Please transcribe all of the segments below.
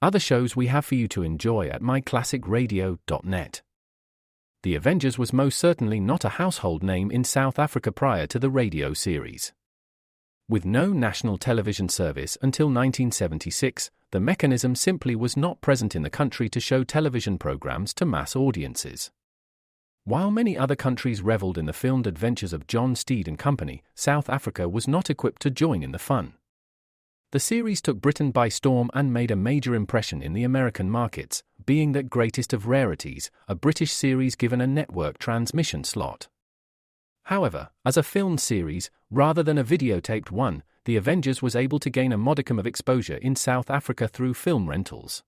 other shows we have for you to enjoy at myclassicradio.net. The Avengers was most certainly not a household name in South Africa prior to the radio series. With no national television service until 1976, the mechanism simply was not present in the country to show television programs to mass audiences. While many other countries reveled in the filmed adventures of John Steed and company, South Africa was not equipped to join in the fun. The series took Britain by storm and made a major impression in the American markets, being that greatest of rarities, a British series given a network transmission slot. However, as a filmed series, rather than a videotaped one, The Avengers was able to gain a modicum of exposure in South Africa through film rentals.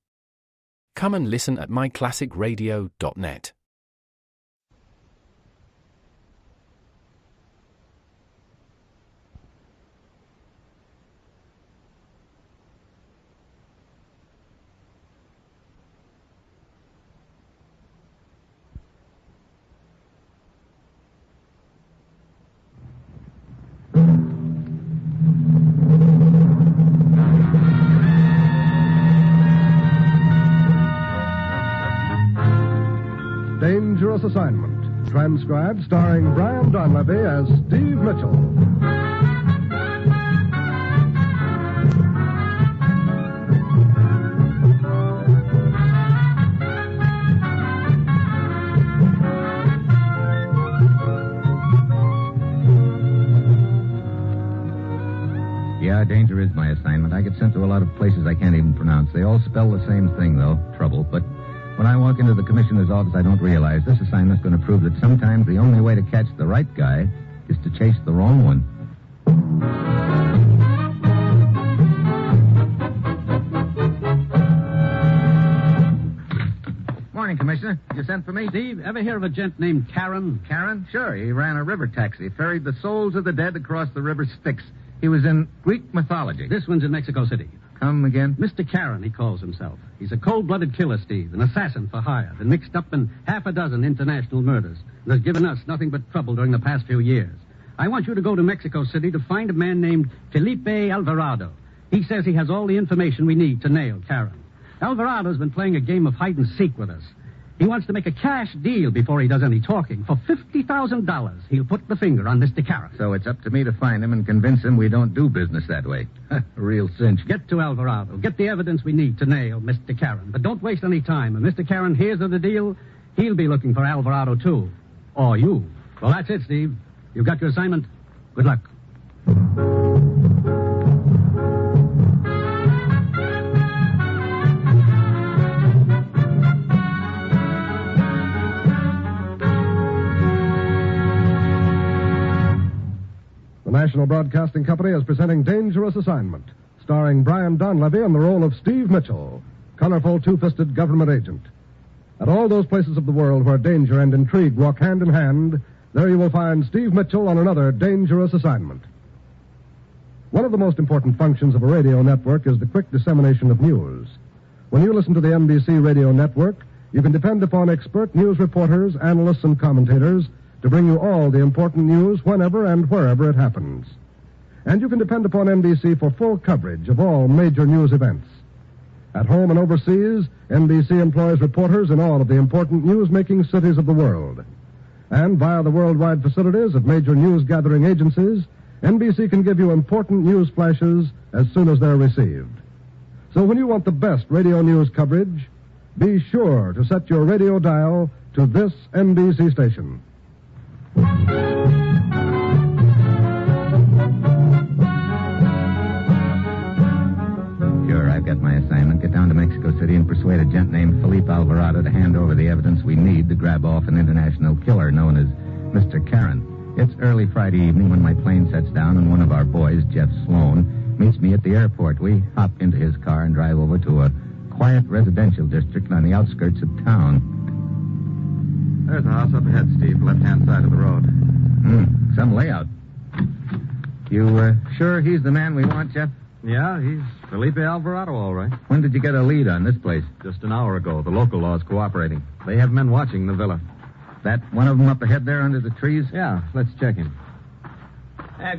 Come and listen at myclassicradio.net. Dangerous Assignment, transcribed starring Brian Donlevy as Steve Mitchell. Yeah, danger is my assignment. I get sent to a lot of places I can't even pronounce. They all spell the same thing, though, trouble. But when I walk into the commissioner's office, I don't realize this assignment's going to prove that sometimes the only way to catch the right guy is to chase the wrong one. Morning, Commissioner. You sent for me? Steve, ever hear of a gent named Karen? Karen? Sure. He ran a river taxi, ferried the souls of the dead across the river Styx. He was in Greek mythology. This one's in Mexico City. Come again? Mr. Karen, he calls himself. He's a cold-blooded killer, Steve, an assassin for hire, been mixed up in half a dozen international murders, and has given us nothing but trouble during the past few years. I want you to go to Mexico City to find a man named Felipe Alvarado. He says he has all the information we need to nail Karen. Alvarado's been playing a game of hide-and-seek with us. He wants to make a cash deal before he does any talking. For $50,000, he'll put the finger on Mr. Karen. So it's up to me to find him and convince him we don't do business that way. Real cinch. Get to Alvarado. Get the evidence we need to nail Mr. Karen. But don't waste any time. If Mr. Karen hears of the deal, he'll be looking for Alvarado, too. Or you. Well, that's it, Steve. You've got your assignment. Good luck. The National Broadcasting Company is presenting Dangerous Assignment, starring Brian Donlevy in the role of Steve Mitchell, colorful two-fisted government agent. At all those places of the world where danger and intrigue walk hand in hand, there you will find Steve Mitchell on another dangerous assignment. One of the most important functions of a radio network is the quick dissemination of news. When you listen to the NBC radio network, you can depend upon expert news reporters, analysts, and commentators to bring you all the important news whenever and wherever it happens. And you can depend upon NBC for full coverage of all major news events. At home and overseas, NBC employs reporters in all of the important news-making cities of the world. And via the worldwide facilities of major news-gathering agencies, NBC can give you important news flashes as soon as they're received. So when you want the best radio news coverage, be sure to set your radio dial to this NBC station. Sure, I've got my assignment. Get down to Mexico City and persuade a gent named Felipe Alvarado to hand over the evidence we need to grab off an international killer known as Mr. Karen. It's early Friday evening when my plane sets down and one of our boys, Jeff Sloan, meets me at the airport. We hop into his car and drive over to a quiet residential district on the outskirts of town. There's a house up ahead, Steve, left-hand side of the road. Some layout. You sure he's the man we want, Jeff? Yeah, he's Felipe Alvarado, all right. When did you get a lead on this place? Just an hour ago. The local law's cooperating. They have men watching the villa. That one of them up ahead there under the trees? Yeah, let's check him.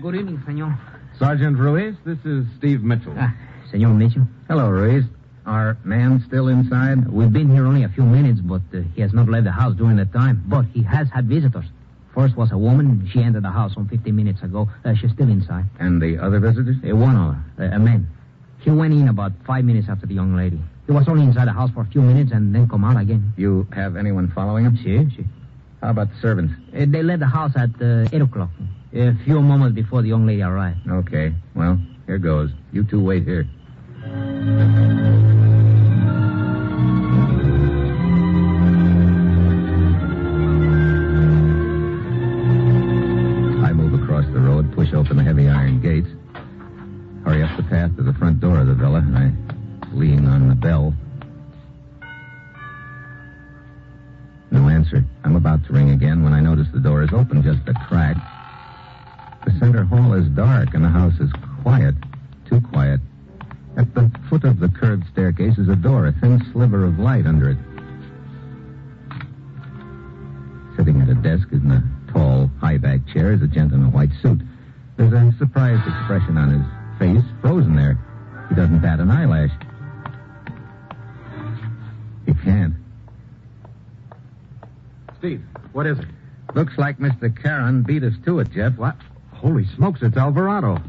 Good evening, senor. Sergeant Ruiz, this is Steve Mitchell. Senor Mitchell. Hello, Ruiz. Our man still inside? We've been here only a few minutes, but he has not left the house during that time. But he has had visitors. First was a woman. She entered the house 15 minutes ago. She's still inside. And the other visitors? One other, a man. He went in about 5 minutes after the young lady. He was only inside the house for a few minutes and then come out again. You have anyone following him? Si. How about the servants? They left the house at 8 o'clock. A few moments before the young lady arrived. Okay. Well, here goes. You two wait here. I move across the road, push open the heavy iron gates, hurry up the path to the front door of the villa, and I lean on the bell. No answer. I'm about to ring again when I notice the door is open, just a crack. The center hall is dark, and the house is quiet. Too quiet. At the foot of the curved staircase is a door, a thin sliver of light under it. Sitting at a desk in a tall, high-backed chair is a gent in a white suit. There's a surprised expression on his face, frozen there. He doesn't bat an eyelash. He can't. Steve, what is it? Looks like Mr. Caron beat us to it, Jeff. What? Holy smokes, it's Alvarado.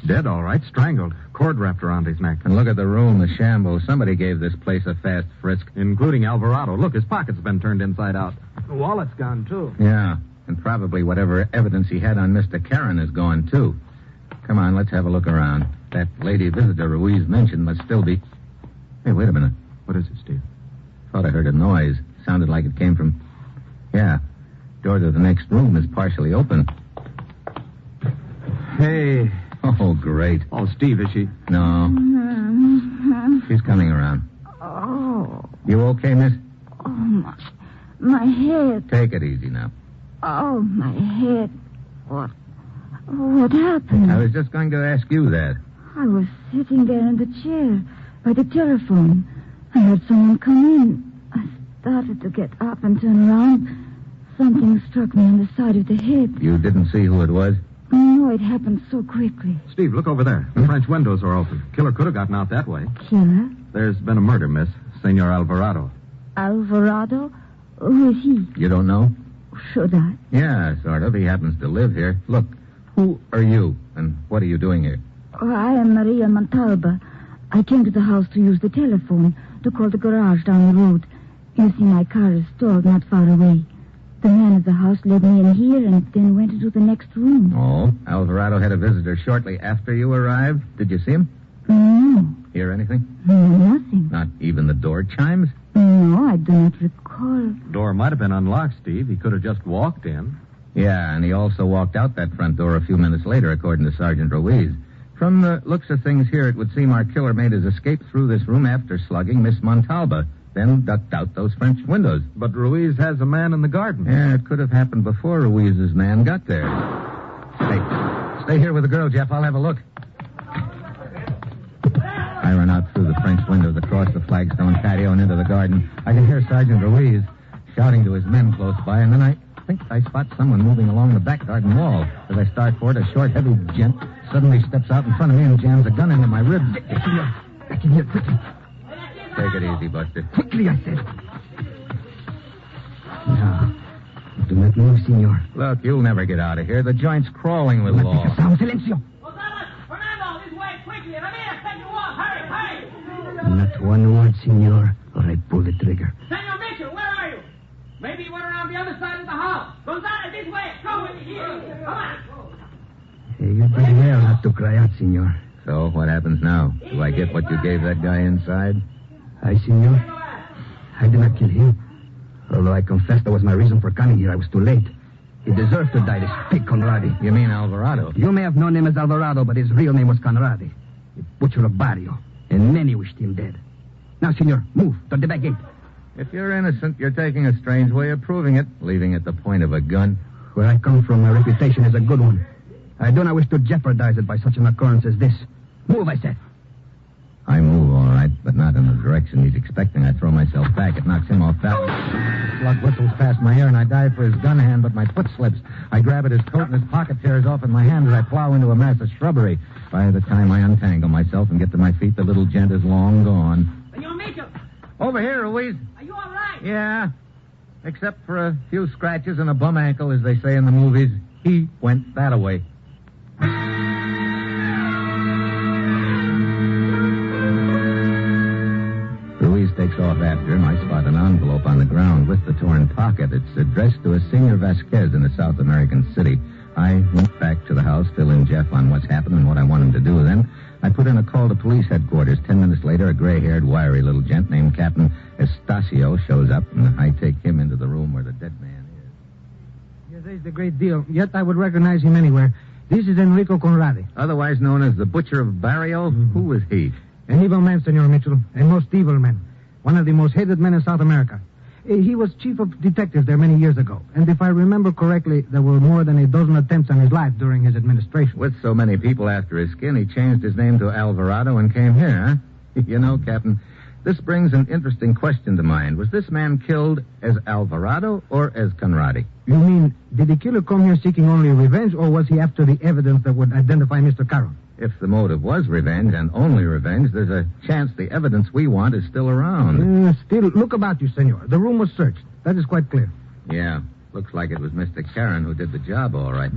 Dead, all right. Strangled. Cord wrapped around his neck. And look at the room, the shambles. Somebody gave this place a fast frisk. Including Alvarado. Look, his pocket's been turned inside out. The wallet's gone, too. Yeah, and probably whatever evidence he had on Mr. Caron is gone, too. Come on, let's have a look around. That lady visitor Ruiz mentioned must still be... Hey, wait a minute. What is it, Steve? Thought I heard a noise. Sounded like it came from... Yeah, door to the next room is partially open. Hey. Oh, great. Oh, Steve, is she? No. She's coming around. Oh. You okay, miss? Oh, my head. Take it easy now. Oh, my head. What happened? I was just going to ask you that. I was sitting there in the chair by the telephone. I heard someone come in. I started to get up and turn around. Something struck me on the side of the head. You didn't see who it was? No, it happened so quickly. Steve, look over there. The French windows are open. Killer could have gotten out that way. Killer? There's been a murder, miss. Senor Alvarado. Alvarado? Who is he? You don't know? Should I? Yeah, sort of. He happens to live here. Look, who are you, and what are you doing here? Oh, I am Maria Montalba. I came to the house to use the telephone, to call the garage down the road. You see, my car is stalled not far away. The man of the house led me in here and then went into the next room. Oh, Alvarado had a visitor shortly after you arrived. Did you see him? No. Hear anything? No, nothing. Not even the door chimes? No, I do not recall. Door might have been unlocked, Steve. He could have just walked in. Yeah, and he also walked out that front door a few minutes later, according to Sergeant Ruiz. From the looks of things here, it would seem our killer made his escape through this room after slugging Miss Montalba, then ducked out those French windows. But Ruiz has a man in the garden. Yeah, it could have happened before Ruiz's man got there. Hey, stay here with the girl, Jeff. I'll have a look. I run out through the French windows across the flagstone patio and into the garden. I can hear Sergeant Ruiz shouting to his men close by, and then I think I spot someone moving along the back garden wall. As I start for it, a short, heavy gent suddenly steps out in front of me and jams a gun into my ribs. Back in here, quickly. Take it easy, Buster. Quickly, I said. Now, do not move, senor. Look, you'll never get out of here. The joint's crawling with law. Make a sound. Silencio. Fernando, this way, quickly. Ramirez, take your walk. Hurry, hurry. Not one word, senor, or I pull the trigger. Senor Mitchell, where are you? Maybe you went around the other side of the house. Gonzalez, this way. Go with me here. Come on. Hey, you did well not to cry out, senor. So, what happens now? Do I get what you gave that guy inside? I, senor, I did not kill him. Although I confessed that was my reason for coming here, I was too late. He deserved to die, this pig Conradi. You mean Alvarado? You may have known him as Alvarado, but his real name was Conradi. He butchered a barrio, and many wished him dead. Now, senor, move toward the back gate. If you're innocent, you're taking a strange way of proving it, leaving at the point of a gun. Where I come from, my reputation is a good one. I do not wish to jeopardize it by such an occurrence as this. Move, I said. I move, all right, but not in a direction he's expecting. I throw myself back. It knocks him off balance. Slug whistles past my ear, and I dive for his gun hand, but my foot slips. I grab at his coat, and his pocket tears off in my hand as I plow into a mass of shrubbery. By the time I untangle myself and get to my feet, the little gent is long gone. Senor Mitchell, Over here, Ruiz. are you all right? Yeah. Except for a few scratches and a bum ankle, as they say in the movies. He went that-a-way. Ruiz takes off after him. I spot an envelope on the ground with the torn pocket. It's addressed to a Senor Vasquez in a South American city. I went back to the house, fill in Jeff on what's happened and what I want him to do. Then I put in a call to police headquarters. 10 minutes later, a gray-haired, wiry little gent named Captain Estacio shows up, and I take him into the room where the dead man is. Yes, there's a great deal. Yet I would recognize him anywhere. This is Enrico Conradi. Otherwise known as the Butcher of Barrio. Who was he? An evil man, Senor Mitchell. A most evil man. One of the most hated men in South America. He was chief of detectives there many years ago. And if I remember correctly, there were more than a dozen attempts on his life during his administration. With so many people after his skin, he changed his name to Alvarado and came here, huh? You know, Captain, this brings an interesting question to mind. Was this man killed as Alvarado or as Conradi? You mean, did the killer come here seeking only revenge, or was he after the evidence that would identify Mr. Caron? If the motive was revenge, and only revenge, there's a chance the evidence we want is still around. Still, look about you, senor. The room was searched. That is quite clear. Yeah, looks like it was Mr. Caron who did the job, all right.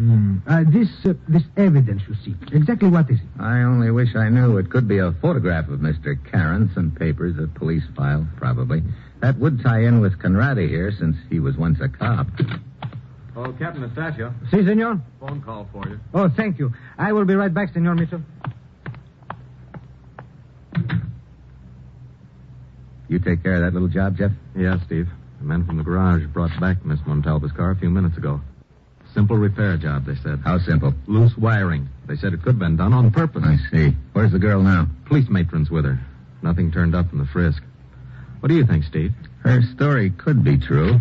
This evidence you seek, exactly what is it? I only wish I knew. It could be a photograph of Mr. Caron, some papers, a police file, probably. That would tie in with Conradi here, since he was once a cop. Oh, Captain Estacio. Si, senor? Phone call for you. Oh, thank you. I will be right back, Senor Mitchell. You take care of that little job, Jeff? Yeah, Steve. The men from the garage brought back Miss Montalba's car a few minutes ago. Simple repair job, they said. How simple? Loose wiring. They said it could have been done on purpose. I see. Where's the girl now? Police matron's with her. Nothing turned up in the frisk. What do you think, Steve? Her story could be true.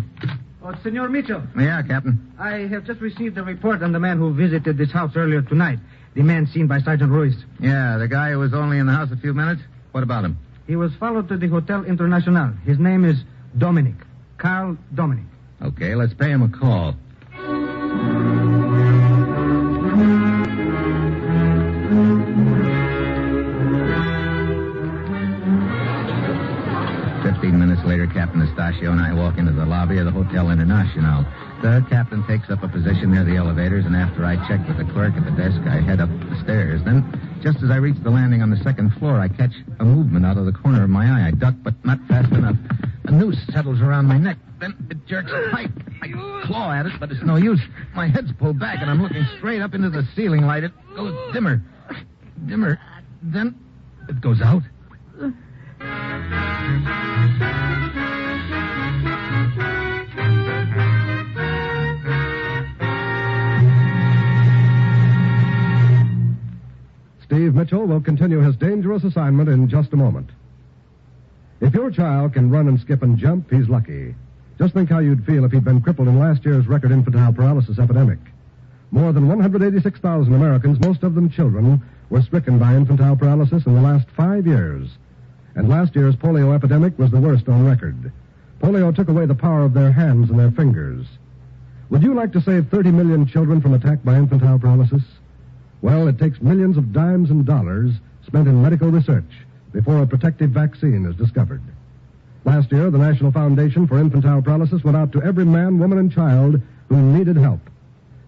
Oh, Senor Mitchell. Yeah, Captain. I have just received a report on the man who visited this house earlier tonight. The man seen by Sergeant Ruiz. Yeah, the guy who was only in the house a few minutes? What about him? He was followed to the Hotel International. His name is Dominic. Carl Dominic. Okay, let's pay him a call. Later, Captain Estacio and I walk into the lobby of the Hotel International. The captain takes up a position near the elevators, and after I check with the clerk at the desk, I head up the stairs. Then, just as I reach the landing on the second floor, I catch a movement out of the corner of my eye. I duck, but not fast enough. A noose settles around my neck. Then it jerks tight. I claw at it, but it's no use. My head's pulled back, and I'm looking straight up into the ceiling light. It goes dimmer. Dimmer. Then it goes out. Steve Mitchell will continue his dangerous assignment in just a moment. If your child can run and skip and jump, he's lucky. Just think how you'd feel if he'd been crippled in last year's record infantile paralysis epidemic. More than 186,000 Americans, most of them children, were stricken by infantile paralysis in the last 5 years. And last year's polio epidemic was the worst on record. Polio took away the power of their hands and their fingers. Would you like to save 30 million children from attack by infantile paralysis? Well, it takes millions of dimes and dollars spent in medical research before a protective vaccine is discovered. Last year, the National Foundation for Infantile Paralysis went out to every man, woman, and child who needed help.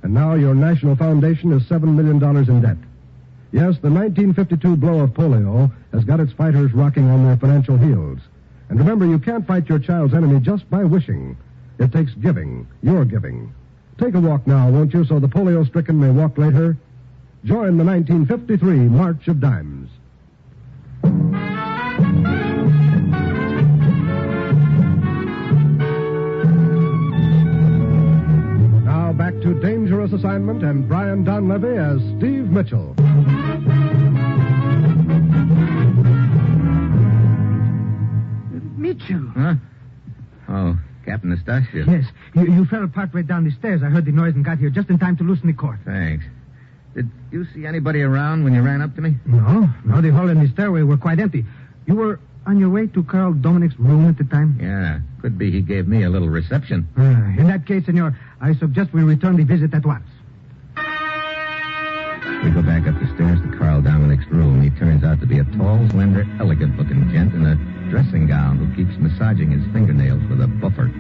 And now your National Foundation is $7 million in debt. Yes, the 1952 blow of polio has got its fighters rocking on their financial heels. And remember, you can't fight your child's enemy just by wishing. It takes giving, your giving. Take a walk now, won't you, so the polio-stricken may walk later? Join the 1953 March of Dimes. Now back to Dangerous Assignment and Brian Donlevy as Steve Mitchell. Mitchell. Huh? Oh, Captain Estacio. Yes, you fell apart right down the stairs. I heard the noise and got here just in time to loosen the cord. Thanks. Did you see anybody around when you ran up to me? No, the hall and the stairway were quite empty. You were on your way to Carl Dominic's room at the time? Yeah, could be he gave me a little reception. In that case, senor, I suggest we return the visit at once. We go back up the stairs to Carl Dominic's room. He turns out to be a tall, slender, elegant-looking gent in a dressing gown who keeps massaging his fingernails with a buffer.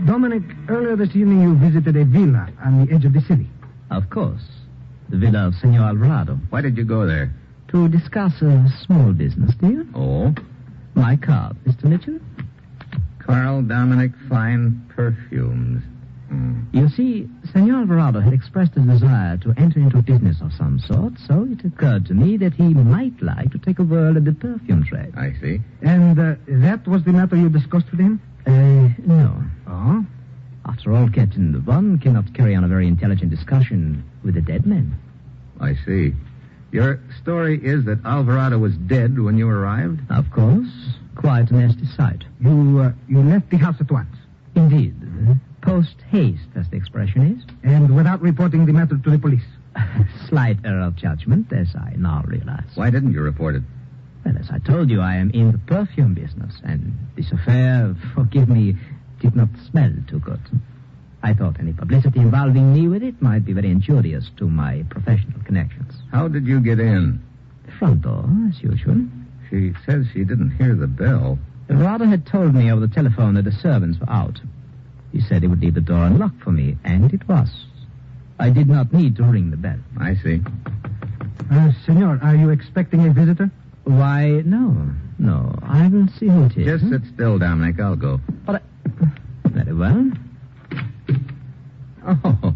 Dominic, earlier this evening you visited a villa on the edge of the city. Of course. The villa of Senor Alvarado. Why did you go there? To discuss a small business deal. Oh? My card, Mr. Mitchell. Carl Dominic Fine Perfumes. You see, Senor Alvarado had expressed a desire to enter into a business of some sort, so it occurred to me that he might like to take a whirl at the perfume trade. I see. And that was the matter you discussed with him? No. Oh? After all, Captain, one cannot carry on a very intelligent discussion with a dead man. I see. Your story is that Alvarado was dead when you arrived? Of course. Quite a nasty sight. You left the house at once? Indeed. Post-haste, as the expression is. And without reporting the matter to the police? Slight error of judgment, as I now realize. Why didn't you report it? Well, as I told you, I am in the perfume business, and this affair, forgive me, did not smell too good. I thought any publicity involving me with it might be very injurious to my professional connections. How did you get in? The front door, as usual. She says she didn't hear the bell. Alvarado had told me over the telephone that the servants were out. He said he would leave the door unlocked for me, and it was. I did not need to ring the bell. I see. Senor, are you expecting a visitor? Why, no. No, I will see who it is. Just sit still, Dominic. I'll go. But very well. Oh,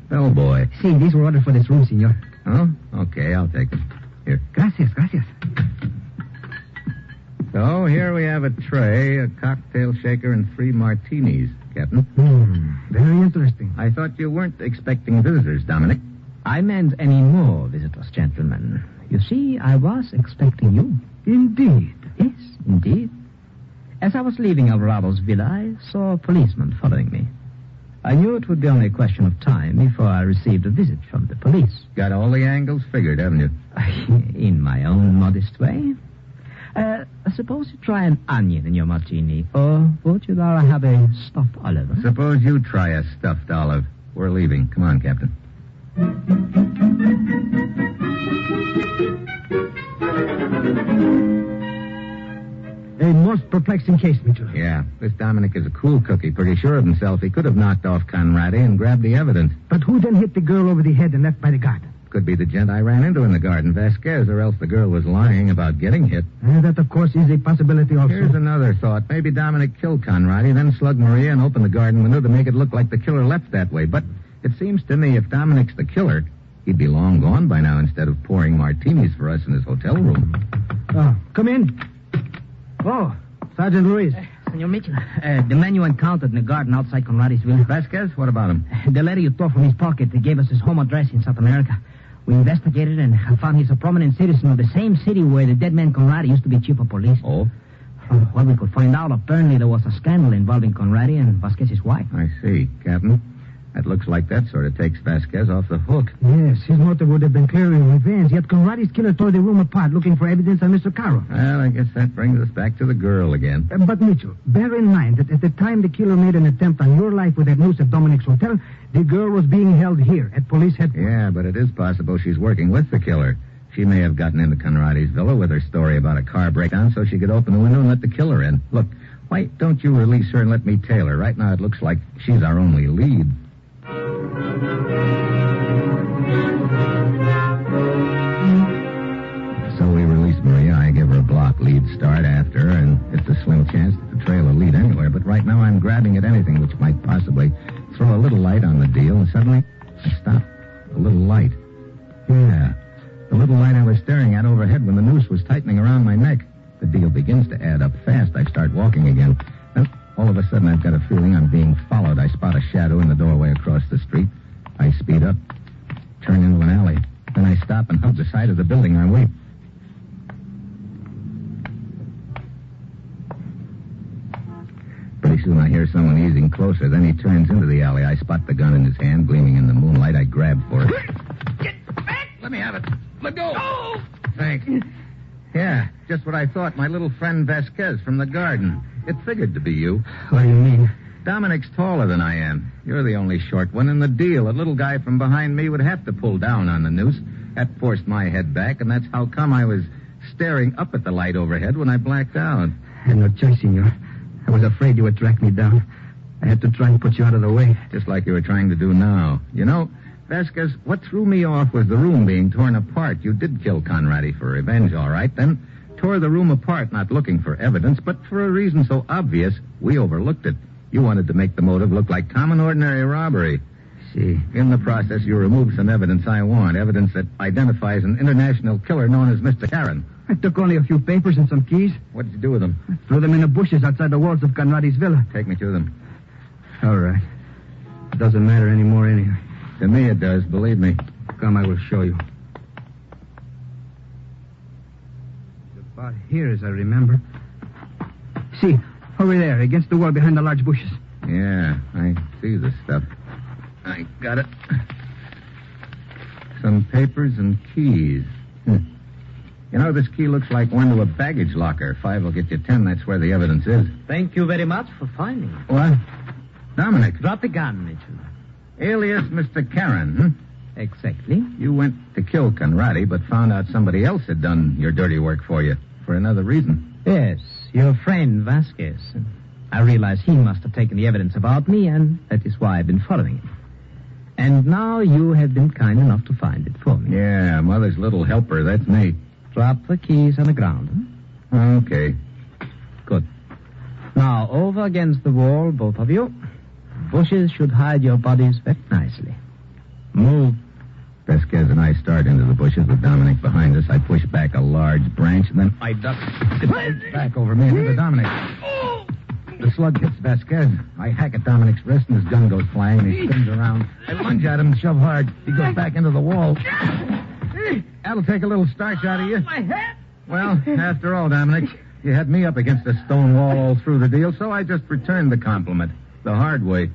bellboy. See, these were ordered for this room, senor. Oh, okay, I'll take them. Here. Gracias, gracias. So, here we have a tray, a cocktail shaker, and 3 martinis, Captain. Very interesting. I thought you weren't expecting visitors, Dominic. I meant any more visitors, gentlemen. You see, I was expecting you. Indeed. Yes, indeed. As I was leaving Alvarado's villa, I saw a policeman following me. I knew it would be only a question of time before I received a visit from the police. Got all the angles figured, haven't you? In my own modest way. Suppose you try an onion in your martini, or would you rather have a stuffed olive? Suppose you try a stuffed olive. We're leaving. Come on, Captain. A most perplexing case, Mitchell. Yeah, this Dominic is a cool cookie, pretty sure of himself. He could have knocked off Conradi and grabbed the evidence. But who then hit the girl over the head and left by the garden? Could be the gent I ran into in the garden, Vasquez, or else the girl was lying about getting hit. That, of course, is a possibility also. Here's another thought. Maybe Dominic killed Conradi, then slugged Maria and opened the garden window to make it look like the killer left that way. But it seems to me if Dominic's the killer, he'd be long gone by now instead of pouring martinis for us in his hotel room. Oh, come in. Oh, Sergeant Ruiz. Senor Mitchell, the man you encountered in the garden outside Conradi's villa. Vasquez, what about him? The letter you tore from his pocket gave us his home address in South America. We investigated and found he's a prominent citizen of the same city where the dead man Conradi used to be chief of police. Oh? From what we could find out, apparently there was a scandal involving Conradi and Vasquez's wife. I see, Captain. That looks like that sort of takes Vasquez off the hook. Yes, his motive would have been clearly revenge, yet Conradi's killer tore the room apart looking for evidence on Mr. Caro. Well, I guess that brings us back to the girl again. But, Mitchell, bear in mind that at the time the killer made an attempt on your life with that noose at Dominic's hotel, the girl was being held here at police headquarters. Yeah, but it is possible she's working with the killer. She may have gotten into Conradi's villa with her story about a car breakdown so she could open the window and let the killer in. Look, why don't you release her and let me tail her? Right now it looks like she's our only lead. So we release Maria. I give her a block lead start after her, and it's a slim chance that the trail will lead anywhere. But right now I'm grabbing at anything which might possibly throw a little light on the deal, and suddenly I stop. A little light. Yeah, the little light I was staring at overhead when the noose was tightening around my neck. The deal begins to add up fast. I start walking again. Then all of a sudden I've got a feeling I'm being followed. I spot a shadow in the doorway across the street. I speed up, turn into an alley. Then I stop and hug the side of the building. I wait. Pretty soon I hear someone easing closer. Then he turns into the alley. I spot the gun in his hand, gleaming in the moonlight. I grab for it. Get back! Let me have it. Let go. Oh! Thanks. Yeah, just what I thought. My little friend Vasquez from the garden. It figured to be you. What do you mean? Dominic's taller than I am. You're the only short one in the deal. A little guy from behind me would have to pull down on the noose. That forced my head back, and that's how come I was staring up at the light overhead when I blacked out. I had no choice, senor. I was afraid you would track me down. I had to try and put you out of the way. Just like you were trying to do now. You know, Vasquez, what threw me off was the room being torn apart. You did kill Conradi for revenge, all right, then tore the room apart, not looking for evidence, but for a reason so obvious, we overlooked it. You wanted to make the motive look like common, ordinary robbery. See. In the process, you removed some evidence I want, evidence that identifies an international killer known as Mr. Karen. I took only a few papers and some keys. What did you do with them? I threw them in the bushes outside the walls of Conradi's villa. Take me to them. All right. It doesn't matter anymore anyway. To me it does, believe me. Come, I will show you. It's about here, as I remember. See, over there, against the wall behind the large bushes. Yeah, I see this stuff. I got it. Some papers and keys. You know, this key looks like one to a baggage locker. 5 will get you 10. That's where the evidence is. Thank you very much for finding it. What? Dominic. Drop the gun, Mitchell. Alias Mr. Karen, Exactly. You went to kill Conradi, but found out somebody else had done your dirty work for you. For another reason. Yes, your friend Vasquez. I realize he must have taken the evidence about me, and that is why I've been following him. And now you have been kind enough to find it for me. Yeah, Mother's little helper, that's me. Drop the keys on the ground, huh? Okay. Good. Now, over against the wall, both of you. Bushes should hide your bodies very nicely. Move. Vasquez and I start into the bushes with Dominic behind us. I push back a large branch, and then I duck. It falls back over me and into Dominic. The slug hits Vasquez. I hack at Dominic's wrist, and his gun goes flying, and he spins around. I lunge at him and shove hard. He goes back into the wall. That'll take a little starch out of you. My head! Well, after all, Dominic, you had me up against a stone wall all through the deal, so I just returned the compliment. The hard way.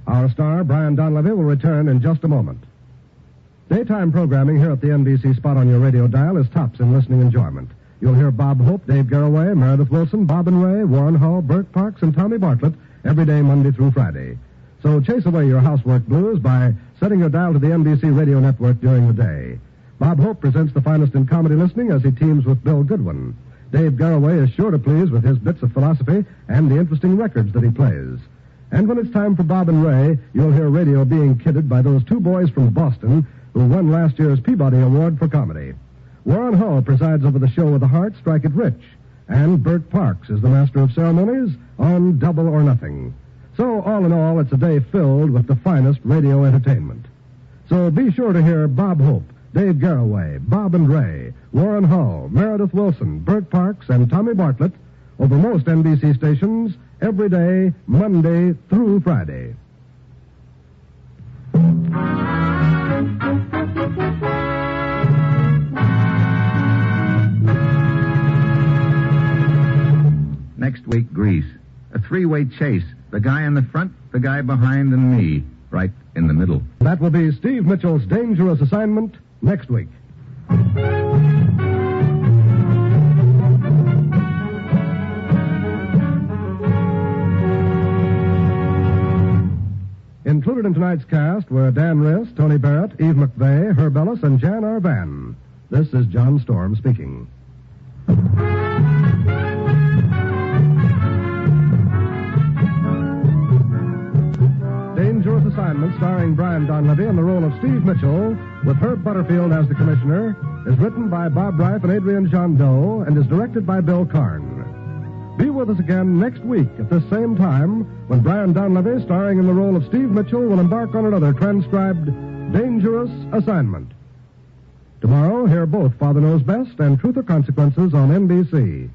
Our star, Brian Donlevy, will return in just a moment. Daytime programming here at the NBC spot on your radio dial is tops in listening enjoyment. You'll hear Bob Hope, Dave Garroway, Meredith Wilson, Bob and Ray, Warren Hall, Burt Parks, and Tommy Bartlett every day Monday through Friday. So chase away your housework blues by setting your dial to the NBC radio network during the day. Bob Hope presents the finest in comedy listening as he teams with Bill Goodwin. Dave Garroway is sure to please with his bits of philosophy and the interesting records that he plays. And when it's time for Bob and Ray, you'll hear radio being kidded by those two boys from Boston who won last year's Peabody Award for comedy. Warren Hall presides over the show with the heart, Strike It Rich. And Burt Parks is the master of ceremonies on Double or Nothing. So, all in all, it's a day filled with the finest radio entertainment. So be sure to hear Bob Hope, Dave Garroway, Bob and Ray, Warren Hall, Meredith Wilson, Burt Parks, and Tommy Bartlett over most NBC stations every day, Monday through Friday. Next week, Grease. A 3-way chase. The guy in the front, the guy behind, and me. Right in the middle. That will be Steve Mitchell's Dangerous Assignment next week. Included in tonight's cast were Dan Riss, Tony Barrett, Eve McVeigh, Herb Ellis, and Jan R. Van. This is John Storm speaking. Dangerous Assignment, starring Brian Donlevy in the role of Steve Mitchell, with Herb Butterfield as the commissioner, is written by Bob Reif and Adrian Jondeau and is directed by Bill Karn. Be with us again next week at this same time when Brian Donlevy, starring in the role of Steve Mitchell, will embark on another transcribed Dangerous Assignment. Tomorrow, hear both Father Knows Best and Truth or Consequences on NBC.